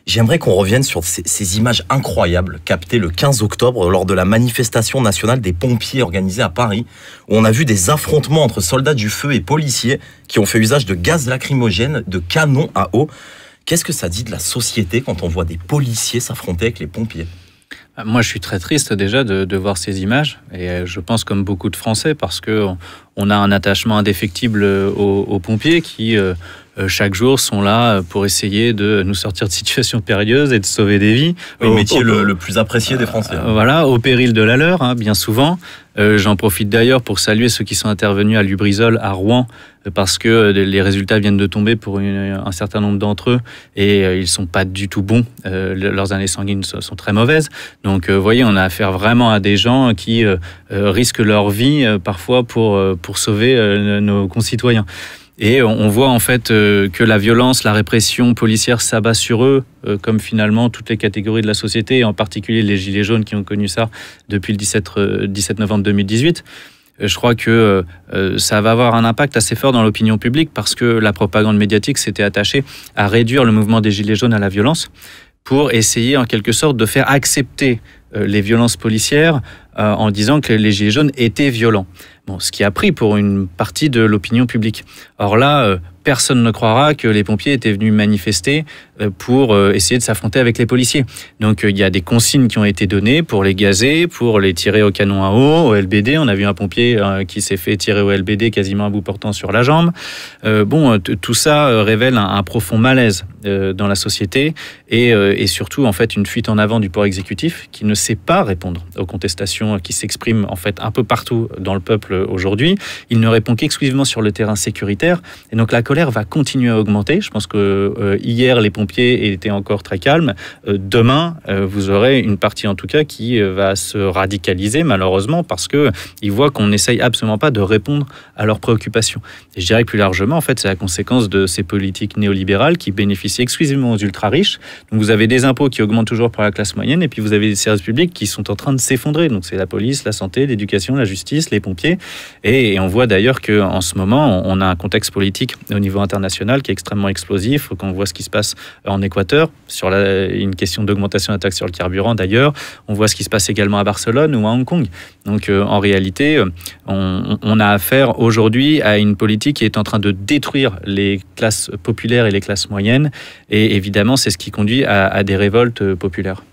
J'aimerais qu'on revienne sur ces images incroyables captées le 15 octobre lors de la manifestation nationale des pompiers organisée à Paris, où on a vu des affrontements entre soldats du feu et policiers qui ont fait usage de gaz lacrymogène, de canons à eau. Qu'est-ce que ça dit de la société quand on voit des policiers s'affronter avec les pompiers ? Moi, je suis très triste déjà de voir ces images, et je pense comme beaucoup de Français, parce qu'on a un attachement indéfectible aux pompiers qui, chaque jour, sont là pour essayer de nous sortir de situations périlleuses et de sauver des vies. Le métier le plus apprécié des Français. Voilà, au péril de la leur, bien souvent. J'en profite d'ailleurs pour saluer ceux qui sont intervenus à Lubrizol, à Rouen, parce que les résultats viennent de tomber pour un certain nombre d'entre eux, et ils ne sont pas du tout bons. Leurs analyses sanguines sont très mauvaises. Donc, vous voyez, on a affaire vraiment à des gens qui risquent leur vie parfois pour sauver nos concitoyens. Et on voit en fait que la violence, la répression policière s'abat sur eux, comme finalement toutes les catégories de la société, et en particulier les Gilets jaunes qui ont connu ça depuis le 17 novembre 2018. Je crois que ça va avoir un impact assez fort dans l'opinion publique, parce que la propagande médiatique s'était attachée à réduire le mouvement des Gilets jaunes à la violence, pour essayer en quelque sorte de faire accepter les violences policières en disant que les Gilets jaunes étaient violents. Bon, ce qui a pris pour une partie de l'opinion publique. Or là, personne ne croira que les pompiers étaient venus manifester pour essayer de s'affronter avec les policiers. Donc il y a des consignes qui ont été données pour les gazer, pour les tirer au canon à eau, au LBD. On a vu un pompier qui s'est fait tirer au LBD quasiment à bout portant sur la jambe. Tout ça révèle un profond malaise dans la société, et surtout en fait une fuite en avant du pouvoir exécutif qui ne sait pas répondre aux contestations qui s'expriment en fait un peu partout dans le peuple aujourd'hui. Il ne répond qu'exclusivement sur le terrain sécuritaire, et donc la colère va continuer à augmenter. Je pense que hier les pompiers étaient encore très calmes. Demain, vous aurez une partie en tout cas qui va se radicaliser malheureusement, parce que ils voient qu'on n'essaye absolument pas de répondre à leurs préoccupations. Et je dirais que plus largement, en fait, c'est la conséquence de ces politiques néolibérales qui bénéficient exclusivement aux ultra riches. Donc vous avez des impôts qui augmentent toujours pour la classe moyenne, et puis vous avez des services publics qui sont en train de s'effondrer. Donc c'est la police, la santé, l'éducation, la justice, les pompiers. Et on voit d'ailleurs qu'en ce moment, on a un contexte politique au niveau international qui est extrêmement explosif. Quand on voit ce qui se passe en Équateur, sur une question d'augmentation de la taxe sur le carburant d'ailleurs, on voit ce qui se passe également à Barcelone ou à Hong Kong. Donc en réalité, on a affaire aujourd'hui à une politique qui est en train de détruire les classes populaires et les classes moyennes. Et évidemment, c'est ce qui conduit à des révoltes populaires.